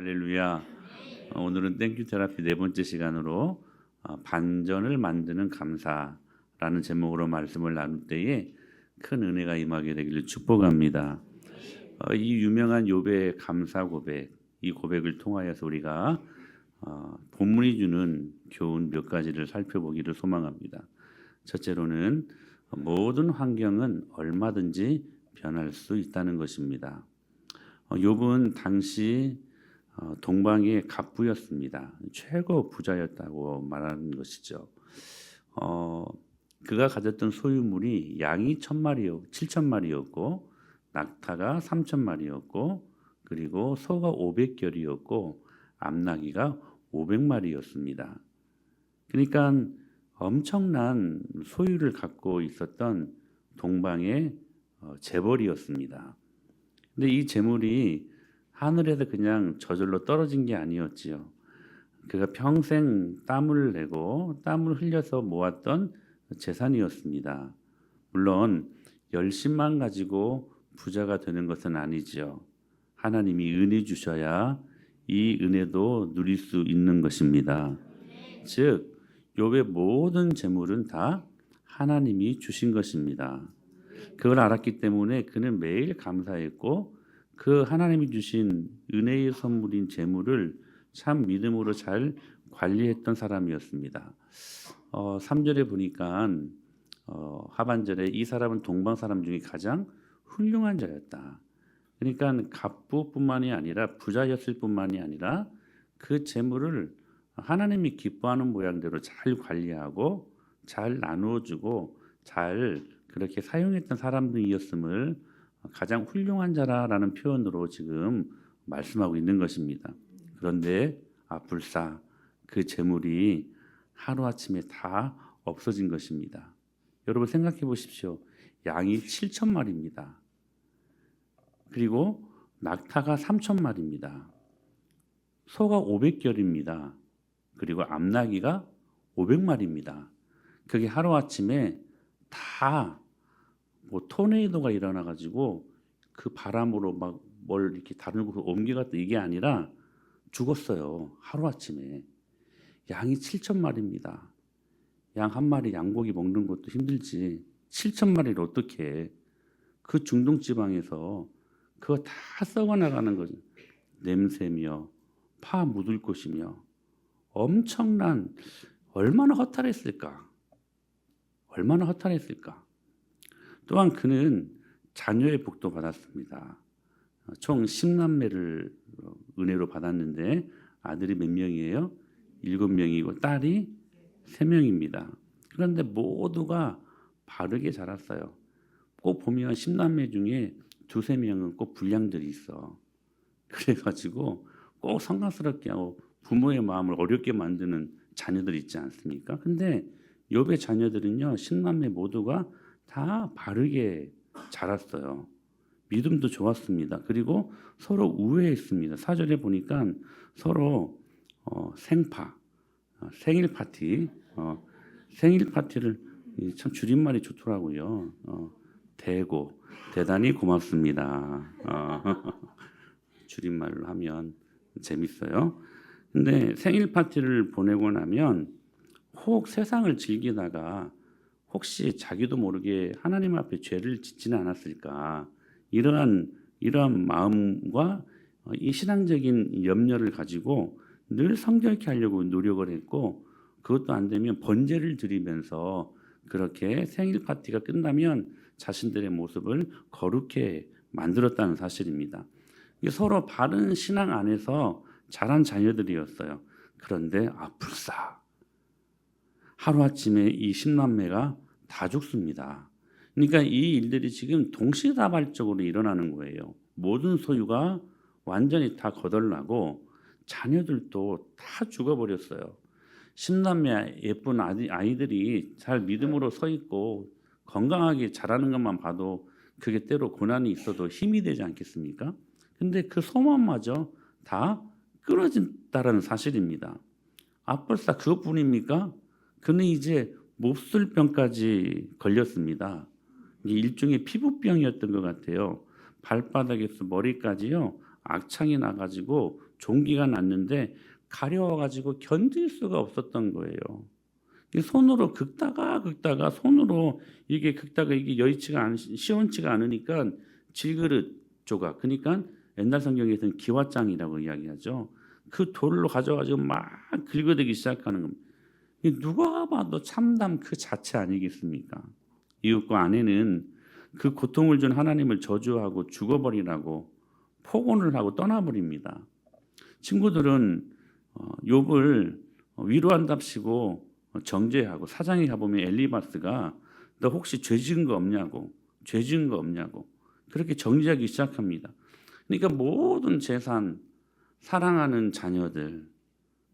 할렐루야. 오늘은 땡큐 테라피 네 번째 시간으로 반전을 만드는 감사라는 제목으로 말씀을 나눌 때에 큰 은혜가 임하게 되기를 축복합니다. 이 유명한 욥의 감사 고백, 이 고백을 통하여서 우리가 본문이 주는 교훈 몇 가지를 살펴보기를 소망합니다. 첫째로는 모든 환경은 얼마든지 변할 수 있다는 것입니다. 욥은 당시 동방의 갑부였습니다. 최고 부자였다고 말하는 것이죠. 그가 가졌던 소유물이 양이 7,000마리였고 낙타가 3,000마리였고 그리고 소가 500결이었고 암나귀가 500마리였습니다. 그러니까 엄청난 소유를 갖고 있었던 동방의 재벌이었습니다. 근데 이 재물이 하늘에서 그냥 저절로 떨어진 게 아니었지요. 그가 평생 땀을 내고 땀을 흘려서 모았던 재산이었습니다. 물론 열심만 가지고 부자가 되는 것은 아니지요. 하나님이 은혜 주셔야 이 은혜도 누릴 수 있는 것입니다. 즉 욥의 모든 재물은 다 하나님이 주신 것입니다. 그걸 알았기 때문에 그는 매일 감사했고 그 하나님이 주신 은혜의 선물인 재물을 참 믿음으로 잘 관리했던 사람이었습니다. 3절에 보니까 하반절에 이 사람은 동방 사람 중에 가장 훌륭한 자였다. 그러니까 갑부뿐만이 아니라 부자였을 뿐만이 아니라 그 재물을 하나님이 기뻐하는 모양대로 잘 관리하고 잘 나누어주고 잘 그렇게 사용했던 사람들이었음을 가장 훌륭한 자라라는 표현으로 지금 말씀하고 있는 것입니다. 그런데 불사 그 재물이 하루아침에 다 없어진 것입니다. 여러분 생각해 보십시오. 양이 7,000마리입니다. 그리고 낙타가 3,000마리입니다. 소가 500결입니다. 그리고 암나귀가 500마리입니다. 그게 하루아침에 다 토네이도가 일어나 가지고 그 바람으로 막 뭘 이렇게 다른 곳으로 옮겨갔다 이게 아니라 죽었어요. 하루아침에. 양이 7,000마리입니다. 양 한 마리 양고기 먹는 것도 힘들지 7,000마리를 어떻게 해. 그 중동 지방에서 그거 다 썩어나가는 거죠. 냄새며 파 묻을 곳이며 엄청난 얼마나 허탈했을까. 얼마나 허탈했을까. 또한 그는 자녀의 복도 받았습니다. 총 10남매를 은혜로 받았는데 아들이 몇 명이에요? 7명이고 딸이 3명입니다. 그런데 모두가 바르게 자랐어요. 꼭 보면 10남매 중에 2-3명은 꼭 불량들이 있어. 그래가지고 꼭 성가스럽게 하고 부모의 마음을 어렵게 만드는 자녀들이 있지 않습니까? 근데 욥의 자녀들은요 10남매 모두가 다 바르게 자랐어요. 믿음도 좋았습니다. 그리고 서로 우애했습니다. 4절에 보니까 서로 생파, 생일 파티, 생일 파티를 참 줄임말이 좋더라고요. 대고 대단히 고맙습니다. 줄임말로 하면 재밌어요. 근데 생일 파티를 보내고 나면 혹 세상을 즐기다가 혹시 자기도 모르게 하나님 앞에 죄를 짓지는 않았을까 이러한 마음과 이 신앙적인 염려를 가지고 늘 성결케 하려고 노력을 했고 그것도 안 되면 번제를 드리면서 그렇게 생일 파티가 끝나면 자신들의 모습을 거룩해 만들었다는 사실입니다. 서로 바른 신앙 안에서 자란 자녀들이었어요. 그런데 불사 하루아침에 이 10남매가 다 죽습니다. 그러니까 이 일들이 지금 동시다발적으로 일어나는 거예요. 모든 소유가 완전히 다 거덜나고 자녀들도 다 죽어버렸어요. 10남매 예쁜 아이들이 잘 믿음으로 서 있고 건강하게 자라는 것만 봐도 그게 때로 고난이 있어도 힘이 되지 않겠습니까? 근데 그 소망마저 다 끊어진다는 사실입니다. 벌써 그것뿐입니까? 그는 이제 몹쓸병까지 걸렸습니다. 이게 일종의 피부병이었던 것 같아요. 발바닥에서 머리까지요 악창이 나가지고 종기가 났는데 가려워가지고 견딜 수가 없었던 거예요. 이 손으로 긁다가 손으로 이게 긁다가 이게 시원치가 않으니까 질그릇 조각, 그러니까 옛날 성경에서는 기와장이라고 이야기하죠. 그 돌로 가져가지고 막 긁어대기 시작하는 겁니다. 누가 봐도 참담 그 자체 아니겠습니까? 이웃과 아내는 그 고통을 준 하나님을 저주하고 죽어버리라고 폭언을 하고 떠나버립니다. 친구들은 욥을 위로한답시고 정죄하고, 사장에 가보면 엘리바스가 너 혹시 죄 지은 거 없냐고 그렇게 정죄하기 시작합니다. 그러니까 모든 재산, 사랑하는 자녀들,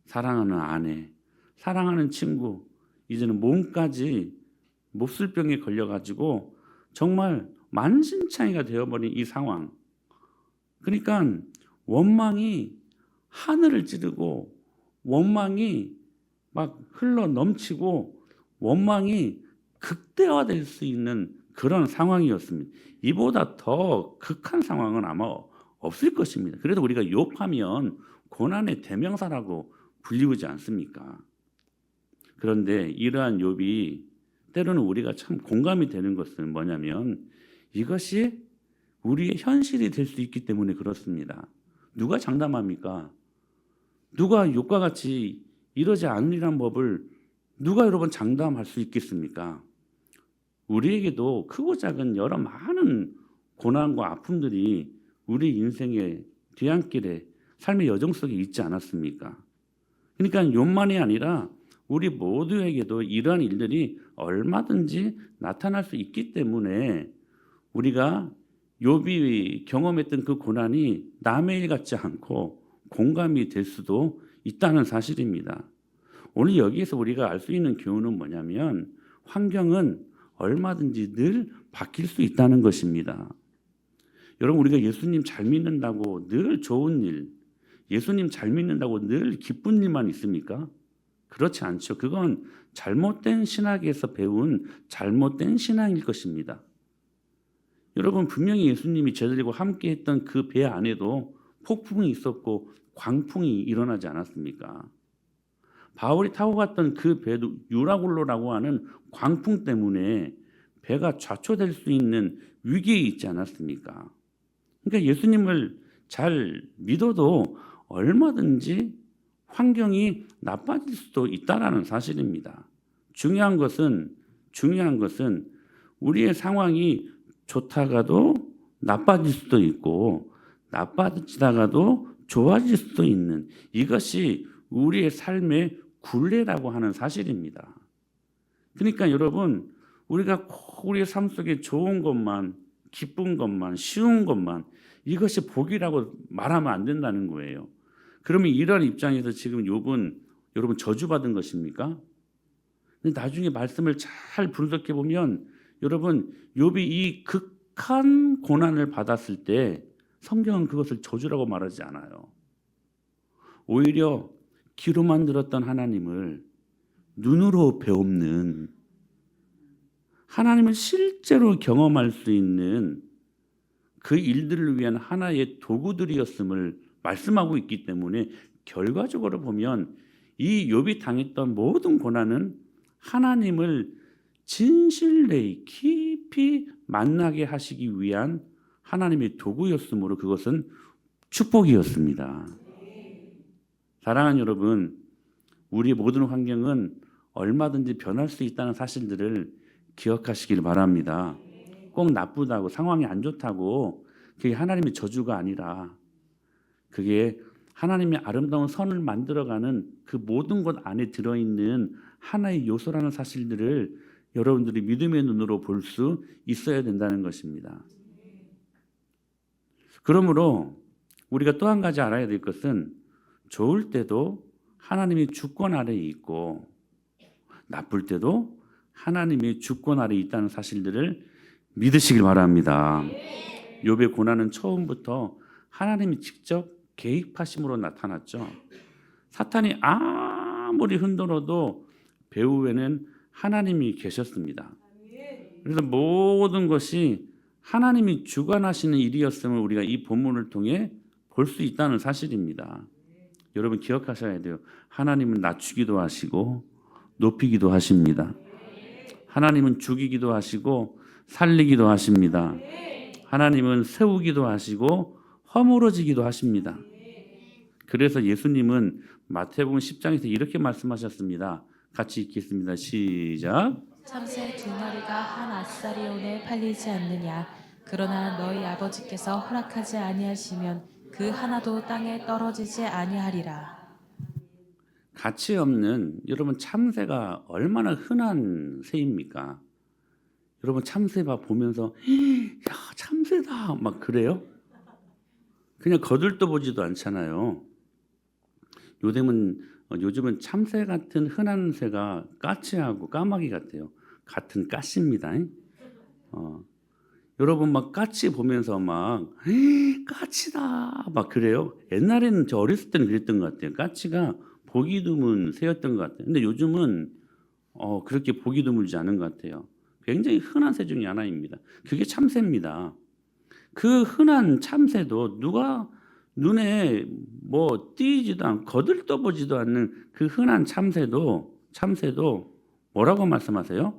사랑하는 아내, 사랑하는 친구, 이제는 몸까지 몹쓸 병에 걸려가지고 정말 만신창이가 되어버린 이 상황. 그러니까 원망이 하늘을 찌르고 원망이 막 흘러 넘치고 원망이 극대화될 수 있는 그런 상황이었습니다. 이보다 더 극한 상황은 아마 없을 것입니다. 그래도 우리가 욥하면 고난의 대명사라고 불리우지 않습니까? 그런데 이러한 욥이 때로는 우리가 참 공감이 되는 것은 뭐냐면 이것이 우리의 현실이 될 수 있기 때문에 그렇습니다. 누가 장담합니까? 누가 욥과 같이 이러지 않으리란 법을 누가 여러분 장담할 수 있겠습니까? 우리에게도 크고 작은 여러 많은 고난과 아픔들이 우리 인생의 뒤안길에 삶의 여정 속에 있지 않았습니까? 그러니까 욥만이 아니라 우리 모두에게도 이러한 일들이 얼마든지 나타날 수 있기 때문에 우리가 욥이 경험했던 그 고난이 남의 일 같지 않고 공감이 될 수도 있다는 사실입니다. 오늘 여기에서 우리가 알 수 있는 교훈은 뭐냐면 환경은 얼마든지 늘 바뀔 수 있다는 것입니다. 여러분, 우리가 예수님 잘 믿는다고 늘 좋은 일, 예수님 잘 믿는다고 늘 기쁜 일만 있습니까? 그렇지 않죠. 그건 잘못된 신학에서 배운 잘못된 신앙일 것입니다. 여러분, 분명히 예수님이 저들과 함께 했던 그 배 안에도 폭풍이 있었고 광풍이 일어나지 않았습니까? 바울이 타고 갔던 그 배도 유라굴로라고 하는 광풍 때문에 배가 좌초될 수 있는 위기에 있지 않았습니까? 그러니까 예수님을 잘 믿어도 얼마든지 환경이 나빠질 수도 있다라는 사실입니다. 중요한 것은 우리의 상황이 좋다가도 나빠질 수도 있고 나빠지다가도 좋아질 수도 있는, 이것이 우리의 삶의 굴레라고 하는 사실입니다. 그러니까 여러분, 우리가 꼭 우리의 삶 속에 좋은 것만, 기쁜 것만, 쉬운 것만, 이것이 복이라고 말하면 안 된다는 거예요. 그러면 이런 입장에서 지금 욥은 여러분 저주받은 것입니까? 근데 나중에 말씀을 잘 분석해 보면 여러분, 욥이 이 극한 고난을 받았을 때 성경은 그것을 저주라고 말하지 않아요. 오히려 귀로만 들었던 하나님을 눈으로 배우는, 하나님을 실제로 경험할 수 있는 그 일들을 위한 하나의 도구들이었음을 말씀하고 있기 때문에 결과적으로 보면 이 욥이 당했던 모든 고난은 하나님을 진실되이 깊이 만나게 하시기 위한 하나님의 도구였으므로 그것은 축복이었습니다. 사랑하는 여러분, 우리 모든 환경은 얼마든지 변할 수 있다는 사실들을 기억하시길 바랍니다. 꼭 나쁘다고, 상황이 안 좋다고 그게 하나님의 저주가 아니라 그게 하나님의 아름다운 선을 만들어가는 그 모든 것 안에 들어있는 하나의 요소라는 사실들을 여러분들이 믿음의 눈으로 볼 수 있어야 된다는 것입니다. 그러므로 우리가 또 한 가지 알아야 될 것은 좋을 때도 하나님의 주권 아래에 있고 나쁠 때도 하나님의 주권 아래에 있다는 사실들을 믿으시길 바랍니다. 욥의 고난은 처음부터 하나님이 직접 개입하심으로 나타났죠. 사탄이 아무리 흔들어도 배후에는 하나님이 계셨습니다. 그래서 모든 것이 하나님이 주관하시는 일이었음을 우리가 이 본문을 통해 볼 수 있다는 사실입니다. 여러분 기억하셔야 돼요. 하나님은 낮추기도 하시고 높이기도 하십니다. 하나님은 죽이기도 하시고 살리기도 하십니다. 하나님은 세우기도 하시고 허물어지기도 하십니다. 그래서 예수님은 마태복음 10장에서 이렇게 말씀하셨습니다. 같이 읽겠습니다. 시작. 참새 두 마리가 한 아사리온에 팔리지 않느냐. 그러나 너희 아버지께서 허락하지 아니하시면 그 하나도 땅에 떨어지지 아니하리라. 가치 없는 여러분 참새가 얼마나 흔한 새입니까? 여러분 참새 보면서 야 참새다 막 그래요? 그냥 거들떠 보지도 않잖아요. 요즘은 참새 같은 흔한 새가 까치하고 까마귀 같아요. 같은 까치입니다. 여러분 막 까치 보면서 막 까치다 막 그래요. 옛날에는 저 어렸을 때는 그랬던 것 같아요. 까치가 보기 드문 새였던 것 같아요. 근데 요즘은 그렇게 보기 드물지 않은 것 같아요. 굉장히 흔한 새 중에 하나입니다. 그게 참새입니다. 그 흔한 참새도 누가 눈에 뭐 띄지도 않고 거들떠보지도 않는 그 흔한 참새도 뭐라고 말씀하세요?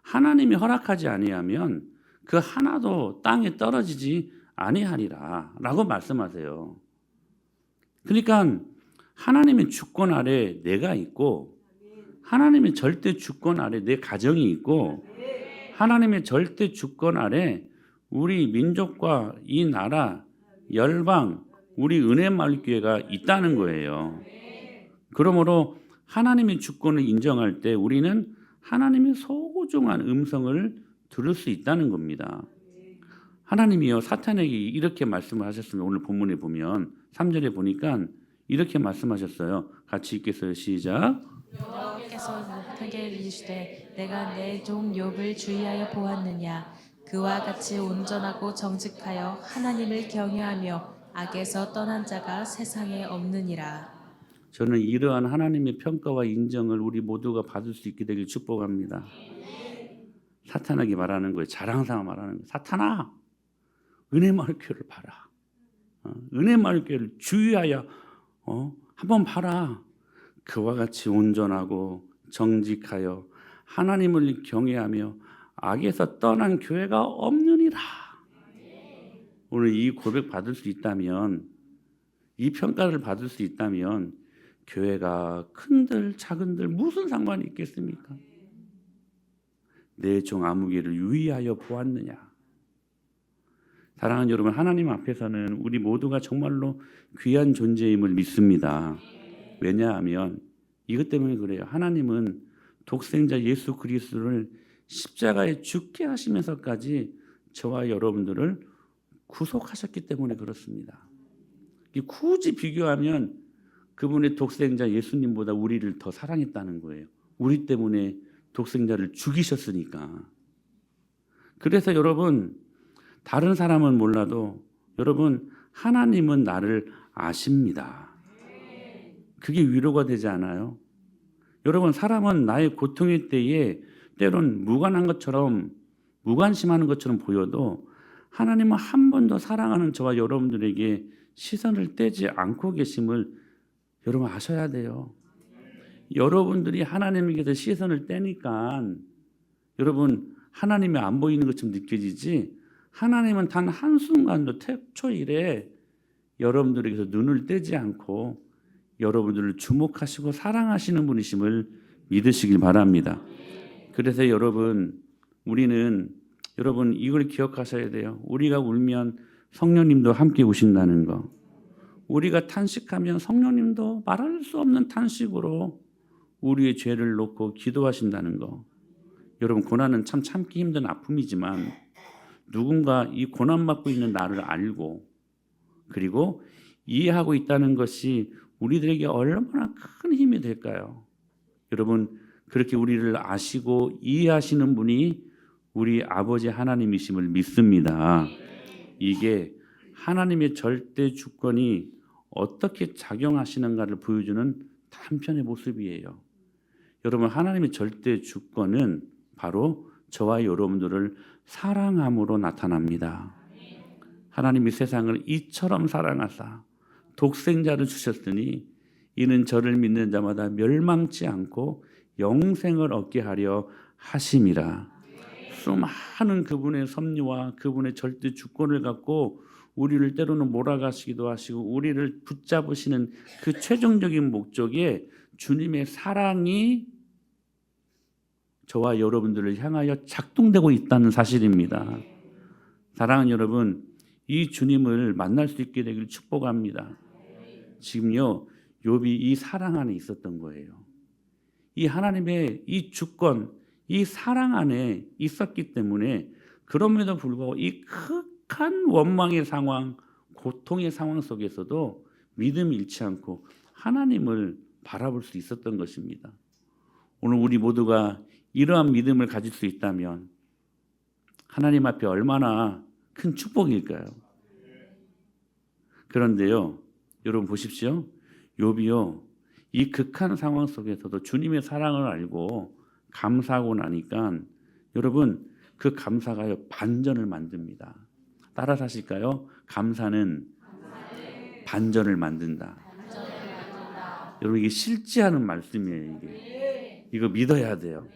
하나님이 허락하지 아니하면 그 하나도 땅에 떨어지지 아니하리라라고 말씀하세요. 그러니까 하나님의 주권 아래 내가 있고 하나님의 절대 주권 아래 내 가정이 있고 하나님의 절대 주권 아래 우리 민족과 이 나라, 열방, 우리 은혜마을교회가 있다는 거예요. 그러므로 하나님의 주권을 인정할 때 우리는 하나님의 소중한 음성을 들을 수 있다는 겁니다. 하나님이요 사탄에게 이렇게 말씀을 하셨습니다. 오늘 본문에 보면 3절에 보니까 이렇게 말씀하셨어요. 같이 읽겠어요. 시작. 여호와께서 내게 이르시되 내가 내 종 욥을 주의하여 보았느냐. 그와 같이 온전하고 정직하여 하나님을 경외하며 악에서 떠난 자가 세상에 없느니라. 저는 이러한 하나님의 평가와 인정을 우리 모두가 받을 수 있게 되길 축복합니다. 사탄에게 말하는 거예요. 자랑삼아 말하는 거예요. 사탄아, 은혜마을교회를 봐라. 은혜마을교회를 주의하여 한번 봐라. 그와 같이 온전하고 정직하여 하나님을 경외하며 악에서 떠난 교회가 없느니라. 오늘 이 고백 받을 수 있다면, 이 평가를 받을 수 있다면 교회가 큰들 작은들 무슨 상관이 있겠습니까? 내 종 아무개를 유의하여 보았느냐. 사랑하는 여러분, 하나님 앞에서는 우리 모두가 정말로 귀한 존재임을 믿습니다. 왜냐하면 이것 때문에 그래요. 하나님은 독생자 예수 그리스도를 십자가에 죽게 하시면서까지 저와 여러분들을 구속하셨기 때문에 그렇습니다. 굳이 비교하면 그분의 독생자 예수님보다 우리를 더 사랑했다는 거예요. 우리 때문에 독생자를 죽이셨으니까. 그래서 여러분, 다른 사람은 몰라도 여러분, 하나님은 나를 아십니다. 그게 위로가 되지 않아요? 여러분, 사람은 나의 고통의 때에 때론 무관한 것처럼, 무관심하는 것처럼 보여도 하나님은 한 번 더 사랑하는 저와 여러분들에게 시선을 떼지 않고 계심을 여러분 아셔야 돼요. 여러분들이 하나님에게서 시선을 떼니까 여러분 하나님이 안 보이는 것처럼 느껴지지, 하나님은 단 한순간도 태초일에 여러분들에게서 눈을 떼지 않고 여러분들을 주목하시고 사랑하시는 분이심을 믿으시길 바랍니다. 그래서 우리는 여러분 이걸 기억하셔야 돼요. 우리가 울면 성령님도 함께 우신다는 거. 우리가 탄식하면 성령님도 말할 수 없는 탄식으로 우리의 죄를 놓고 기도하신다는 거. 여러분, 고난은 참 참기 힘든 아픔이지만 누군가 이 고난받고 있는 나를 알고 그리고 이해하고 있다는 것이 우리들에게 얼마나 큰 힘이 될까요? 여러분, 그렇게 우리를 아시고 이해하시는 분이 우리 아버지 하나님이심을 믿습니다. 이게 하나님의 절대 주권이 어떻게 작용하시는가를 보여주는 한편의 모습이에요. 여러분, 하나님의 절대 주권은 바로 저와 여러분들을 사랑함으로 나타납니다. 하나님이 세상을 이처럼 사랑하사 독생자를 주셨으니 이는 저를 믿는 자마다 멸망치 않고 영생을 얻게 하려 하심이라. 수많은 그분의 섭리와 그분의 절대 주권을 갖고 우리를 때로는 몰아가시기도 하시고 우리를 붙잡으시는 그 최종적인 목적에 주님의 사랑이 저와 여러분들을 향하여 작동되고 있다는 사실입니다. 사랑하는 여러분, 이 주님을 만날 수 있게 되길 축복합니다. 지금요, 욥이 이 사랑 안에 있었던 거예요. 이 하나님의 이 주권, 이 사랑 안에 있었기 때문에 그럼에도 불구하고 이 극한 원망의 상황, 고통의 상황 속에서도 믿음이 잃지 않고 하나님을 바라볼 수 있었던 것입니다. 오늘 우리 모두가 이러한 믿음을 가질 수 있다면 하나님 앞에 얼마나 큰 축복일까요? 그런데요, 여러분 보십시오. 욥이요, 이 극한 상황 속에서도 주님의 사랑을 알고 감사하고 나니까 여러분 그 감사가요 반전을 만듭니다. 따라서 하실까요? 감사는 반전을 만든다. 여러분 이게 실제하는 말씀이에요. 이거 믿어야 돼요.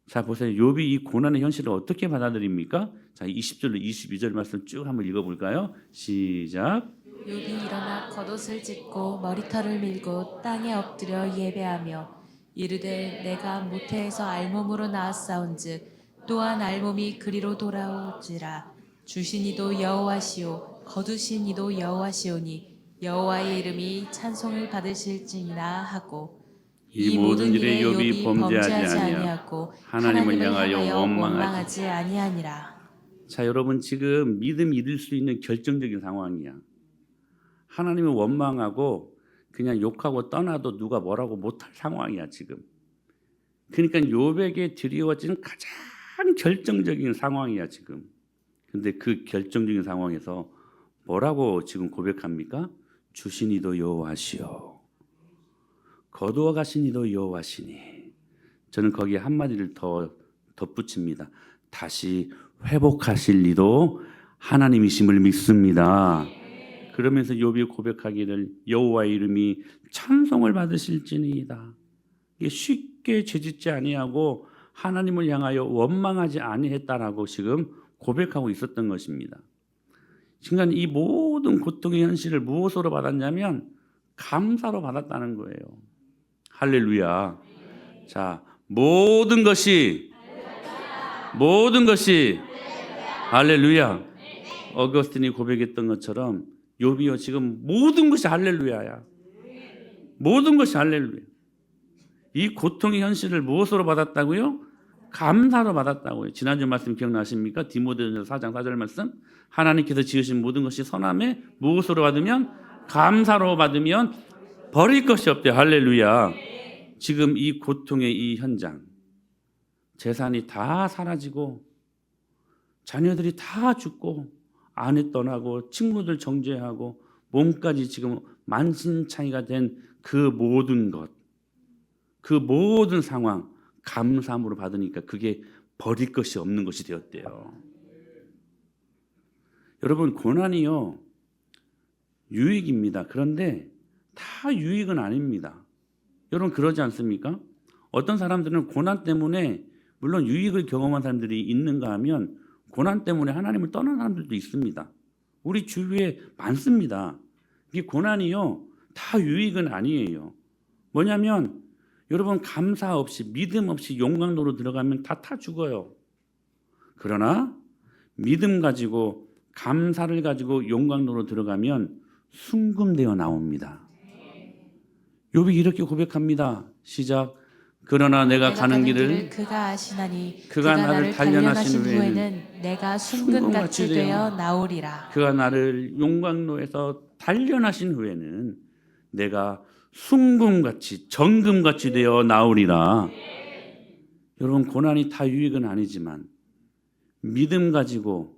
자 보세요. 욥이 이 고난의 현실을 어떻게 받아들입니까? 자 20절로 22절 말씀 쭉 한번 읽어볼까요? 시작. 욥이 일어나 겉옷을 찢고 머리털을 밀고 땅에 엎드려 예배하며 이르되 내가 모태에서 알몸으로 나았사온즉 또한 알몸이 그리로 돌아올지라. 주신 이도 여호와시오 거두신 이도 여호와시오니 여호와의 이름이 찬송을 받으실지니라 하고 이 모든 일에 욥이 범죄하지 아니하고 하나님을 향하여 원망하지 아니하니라. 자 여러분 지금 믿음 잃을 수 있는 결정적인 상황이야. 하나님을 원망하고 그냥 욕하고 떠나도 누가 뭐라고 못할 상황이야 지금. 그러니까 욥에게 드리워진 가장 결정적인 상황이야 지금. 근데 그 결정적인 상황에서 뭐라고 지금 고백합니까? 주신 이도 여호와시오 거두어 가신 이도 여호와시니. 저는 거기에 한마디를 더 덧붙입니다. 다시 회복하실 이도 하나님이심을 믿습니다. 그러면서 욥이 고백하기를 여호와의 이름이 찬송을 받으실지니이다. 이게 쉽게 죄짓지 아니하고 하나님을 향하여 원망하지 아니했다라고 지금 고백하고 있었던 것입니다. 그러니까 이 모든 고통의 현실을 무엇으로 받았냐면 감사로 받았다는 거예요. 할렐루야. 자, 모든 것이 할렐루야. 어거스틴이 고백했던 것처럼 욥이요 지금 모든 것이 할렐루야야. 모든 것이 할렐루야. 이 고통의 현실을 무엇으로 받았다고요? 감사로 받았다고요. 지난주 말씀 기억나십니까? 디모데전서 4장 4절 말씀. 하나님께서 지으신 모든 것이 선함에 무엇으로 받으면? 감사로 받으면 버릴 것이 없대요. 할렐루야. 지금 이 고통의 이 현장, 재산이 다 사라지고 자녀들이 다 죽고 아내 떠나고 친구들 정죄하고 몸까지 지금 만신창이가 된 그 모든 것, 그 모든 상황 감사함으로 받으니까 그게 버릴 것이 없는 것이 되었대요. 여러분 고난이요 유익입니다. 그런데 다 유익은 아닙니다. 여러분 그러지 않습니까? 어떤 사람들은 고난 때문에 물론 유익을 경험한 사람들이 있는가 하면 고난 때문에 하나님을 떠난 사람들도 있습니다. 우리 주위에 많습니다. 이 고난이요 다 유익은 아니에요. 뭐냐면 여러분 감사 없이 믿음 없이 용광로로 들어가면 다 죽어요. 그러나 믿음 가지고 감사를 가지고 용광로로 들어가면 순금되어 나옵니다. 욥이 이렇게 고백합니다. 시작. 그러나 내가 가는 길을 그가 아시나니 그가 나를 단련하신 후에는 내가 순금같이 되어 나오리라. 그가 나를 용광로에서 단련하신 후에는 내가 순금같이 정금같이 되어 나오리라. 여러분 고난이 다 유익은 아니지만 믿음 가지고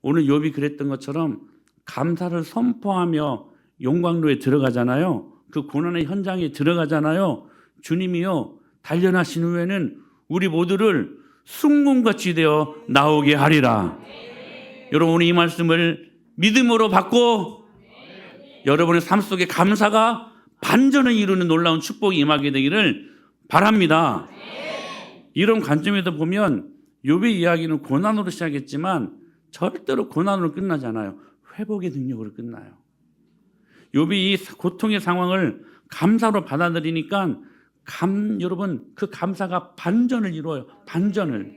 오늘 욥이 그랬던 것처럼 감사를 선포하며 용광로에 들어가잖아요. 그 고난의 현장에 들어가잖아요. 주님이요 단련하신 후에는 우리 모두를 순금같이 되어 나오게 하리라. 여러분 이 말씀을 믿음으로 받고 여러분의 삶 속에 감사가 반전을 이루는 놀라운 축복이 임하게 되기를 바랍니다. 이런 관점에서 보면 욥의 이야기는 고난으로 시작했지만 절대로 고난으로 끝나지 않아요. 회복의 능력으로 끝나요. 욥이 이 고통의 상황을 감사로 받아들이니까 여러분 그 감사가 반전을 이루어요. 반전을.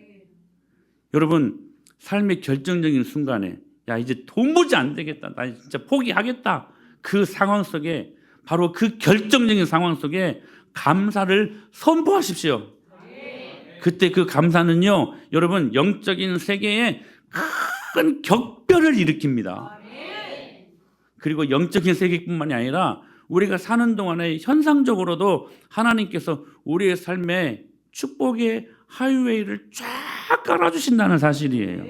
여러분 삶의 결정적인 순간에 야 이제 도무지 안 되겠다. 나 진짜 포기하겠다. 그 상황 속에 바로 그 결정적인 상황 속에 감사를 선포하십시오. 그때 그 감사는요, 여러분 영적인 세계에 큰 격변을 일으킵니다. 그리고 영적인 세계뿐만이 아니라 우리가 사는 동안에 현상적으로도 하나님께서 우리의 삶에 축복의 하이웨이를 쫙 깔아주신다는 사실이에요.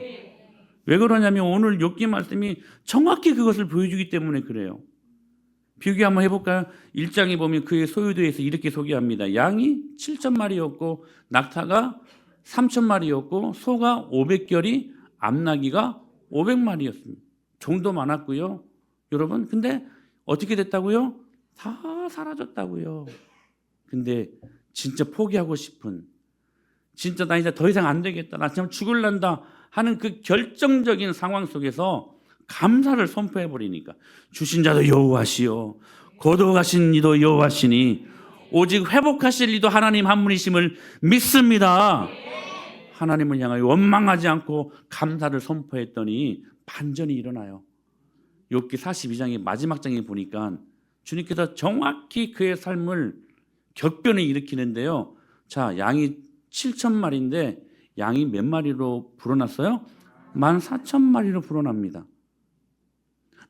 왜 그러냐면 오늘 욥기 말씀이 정확히 그것을 보여주기 때문에 그래요. 비교 한번 해볼까요? 1장에 보면 그의 소유도에서 이렇게 소개합니다. 양이 7,000마리였고 낙타가 3,000마리였고 소가 500결이 암나귀가 500마리였습니다. 종도 많았고요. 여러분 근데 어떻게 됐다고요? 다 사라졌다고요. 근데 진짜 포기하고 싶은 진짜 나 이제 더 이상 안 되겠다. 나 지금 죽을란다 하는 그 결정적인 상황 속에서 감사를 선포해 버리니까 주신 자도 여호와시요 거두어가신 이도 여호와시니 오직 회복하실 이도 하나님 한 분이심을 믿습니다. 하나님을 향하여 원망하지 않고 감사를 선포했더니 반전이 일어나요. 욥기 42장의 마지막 장에 보니까 주님께서 정확히 그의 삶을 격변을 일으키는데요. 자, 양이 7,000마리인데 양이 몇 마리로 불어났어요? 14,000마리로 불어납니다.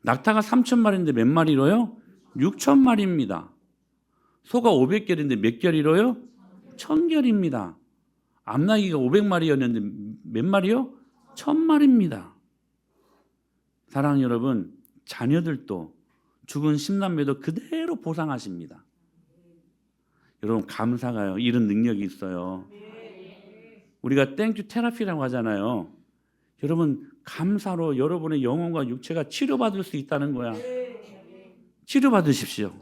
낙타가 3,000마리인데 몇 마리로요? 6,000마리입니다. 소가 500결인데 몇 결이로요? 1,000결입니다. 암나귀가 500마리였는데 몇 마리요? 1,000마리입니다. 사랑하는 여러분, 자녀들도 죽은 10남매도 그대로 보상하십니다. 여러분 감사가요. 이런 능력이 있어요. 우리가 땡큐 테라피라고 하잖아요. 여러분 감사로 여러분의 영혼과 육체가 치료받을 수 있다는 거야. 치료받으십시오.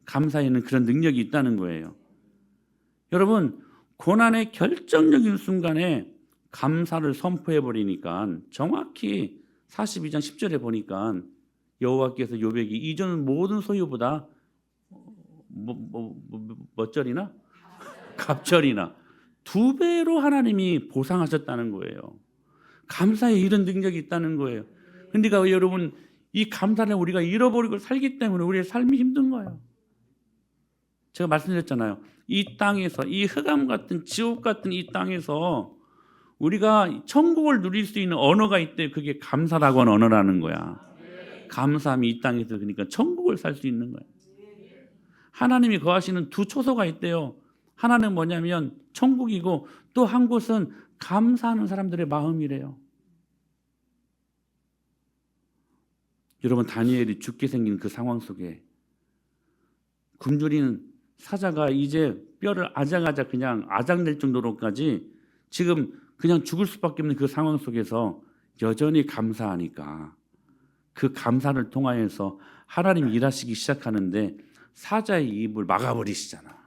감사에는 그런 능력이 있다는 거예요. 여러분 고난의 결정적인 순간에 감사를 선포해 버리니까 정확히 42장 10절에 보니까 여호와께서 욥에게 이전 모든 소유보다 몇 절이나? 갑절이나 2배로 하나님이 보상하셨다는 거예요. 감사에 이런 능력이 있다는 거예요. 그러니까 여러분 이 감사를 우리가 잃어버리고 살기 때문에 우리의 삶이 힘든 거예요. 제가 말씀드렸잖아요. 이 땅에서 이 흑암 같은 지옥 같은 이 땅에서 우리가 천국을 누릴 수 있는 언어가 있대. 그게 감사라고 하는 언어라는 거야. 감사함이 이 땅에서 그러니까 천국을 살 수 있는 거예요. 하나님이 거하시는 2 초소가 있대요. 하나는 뭐냐면 천국이고 또 한 곳은 감사하는 사람들의 마음이래요. 여러분 다니엘이 죽게 생긴 그 상황 속에 굶주린 사자가 이제 뼈를 아작아작 그냥 아작낼 정도로까지 지금 그냥 죽을 수밖에 없는 그 상황 속에서 여전히 감사하니까 그 감사를 통하여서 하나님이 일하시기 시작하는데 사자의 입을 막아버리시잖아.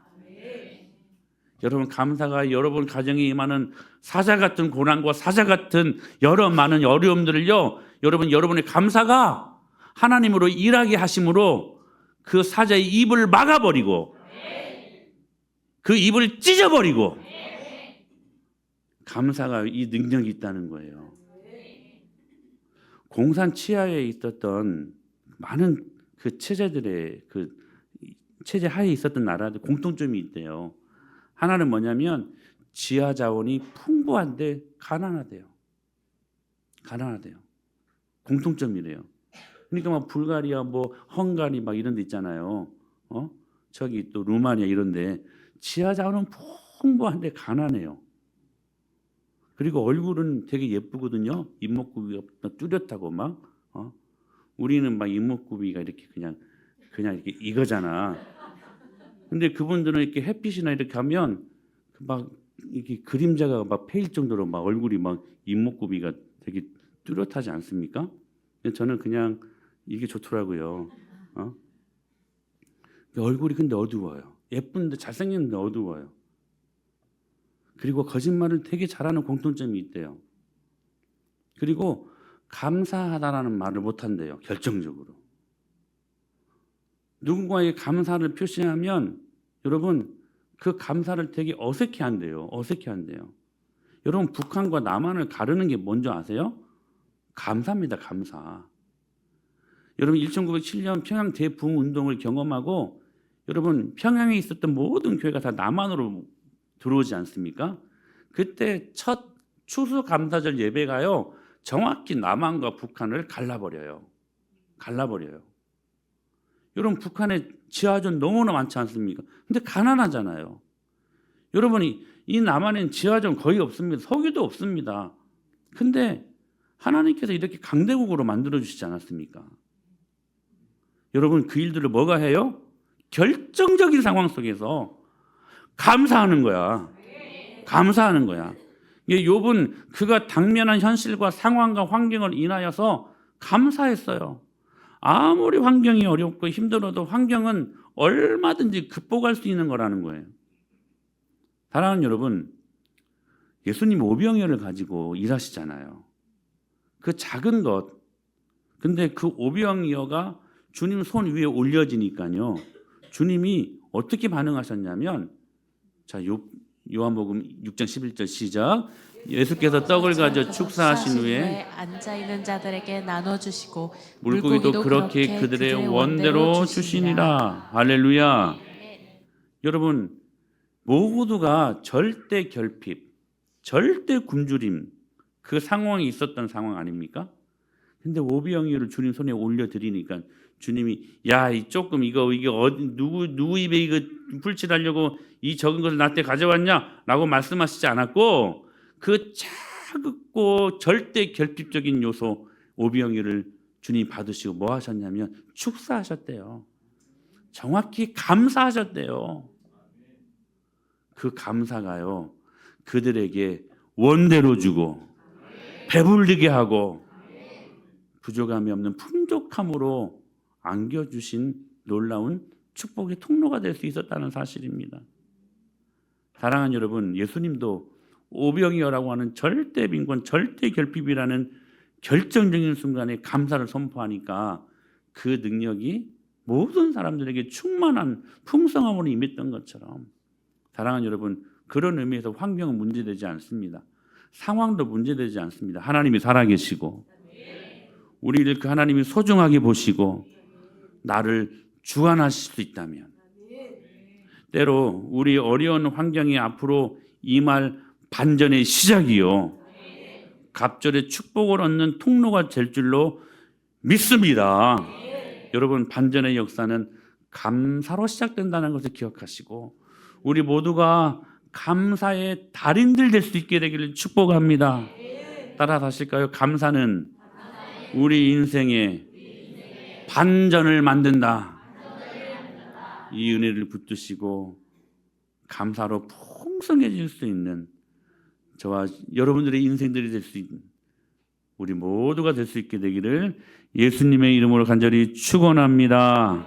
여러분 감사가 여러분 가정에 임하는 사자 같은 고난과 사자 같은 여러 많은 어려움들을요. 여러분의 감사가 하나님으로 일하게 하심으로 그 사자의 입을 막아버리고 그 입을 찢어버리고 감사가 이 능력이 있다는 거예요. 공산 치하에 있었던 많은 그 체제들의 그 체제 하에 있었던 나라들 공통점이 있대요. 하나는 뭐냐면 지하 자원이 풍부한데 가난하대요. 공통점이래요. 그러니까 막 불가리아 뭐 헝가리 막 이런 데 있잖아요. 저기 또 루마니아 이런데 지하 자원은 풍부한데 가난해요. 그리고 얼굴은 되게 예쁘거든요. 이목구비가 뚜렷하고 막 우리는 막 이목구비가 이렇게 그냥 이렇게 이거잖아. 근데 그분들은 이렇게 햇빛이나 이렇게 하면 막 이렇게 그림자가 막 패일 정도로 막 얼굴이 막 이목구비가 되게 뚜렷하지 않습니까? 저는 그냥 이게 좋더라고요. 얼굴이 근데 어두워요. 예쁜데 잘생겼는데 어두워요. 그리고 거짓말을 되게 잘하는 공통점이 있대요. 그리고 감사하다라는 말을 못한대요. 결정적으로. 누군가에게 감사를 표시하면 여러분 그 감사를 되게 어색해한대요. 여러분 북한과 남한을 가르는 게 뭔지 아세요? 감사입니다. 감사. 여러분 1907년 평양 대붕운동을 경험하고 여러분 평양에 있었던 모든 교회가 다 남한으로 들어오지 않습니까? 그때 첫 추수감사절 예배가요. 정확히 남한과 북한을 갈라버려요. 여러분 북한에 지하전 너무나 많지 않습니까? 근데 가난하잖아요. 여러분이 이 남한엔 지하전 거의 없습니다. 석유도 없습니다. 근데 하나님께서 이렇게 강대국으로 만들어 주시지 않았습니까? 여러분 그 일들을 뭐가 해요? 결정적인 상황 속에서 감사하는 거야. 이게 욥은 그가 당면한 현실과 상황과 환경을 인하여서 감사했어요. 아무리 환경이 어렵고 힘들어도 환경은 얼마든지 극복할 수 있는 거라는 거예요. 사랑하는 여러분, 예수님 오병이어를 가지고 일하시잖아요. 그 작은 것, 근데 그 오병이어가 주님 손 위에 올려지니까요. 주님이 어떻게 반응하셨냐면, 자, 요한복음 6장 11절 시작. 예수께서 떡을 가져 축사하신 후에 앉아 있는 자들에게 나눠 주시고 물고기도 그렇게 그들의 원대로 주시니라. 할렐루야. 여러분 모두가 절대 결핍, 절대 굶주림 그 상황이 있었던 상황 아닙니까? 근데 오병이어를 주님 손에 올려드리니까 주님이 야, 이 조금 이거 어디 누구 입에 이거 풀칠하려고 이 적은 것을 나한테 가져왔냐라고 말씀하시지 않았고 그 작고 절대 결핍적인 요소 오병이어를 주님 받으시고 뭐 하셨냐면 축사하셨대요. 정확히 감사하셨대요. 그 감사가요 그들에게 원대로 주고 배불리게 하고 부족함이 없는 풍족함으로 안겨주신 놀라운 축복의 통로가 될 수 있었다는 사실입니다. 사랑하는 여러분, 예수님도 오병이어라고 하는 절대 빈곤, 절대 결핍이라는 결정적인 순간에 감사를 선포하니까 그 능력이 모든 사람들에게 충만한 풍성함으로 임했던 것처럼 사랑하는 여러분, 그런 의미에서 환경은 문제되지 않습니다. 상황도 문제되지 않습니다. 하나님이 살아계시고 우리를 그 하나님이 소중하게 보시고 나를 주관하실 수 있다면 때로 우리 어려운 환경이 앞으로 임할 반전의 시작이요 갑절의 축복을 얻는 통로가 될 줄로 믿습니다. 여러분 반전의 역사는 감사로 시작된다는 것을 기억하시고 우리 모두가 감사의 달인들 될 수 있게 되기를 축복합니다. 따라 하실까요? 감사는 우리 인생에 반전을 만든다. 이 은혜를 붙드시고 감사로 풍성해질 수 있는 저와 여러분들의 인생들이 될 수 있는 우리 모두가 될 수 있게 되기를 예수님의 이름으로 간절히 축원합니다.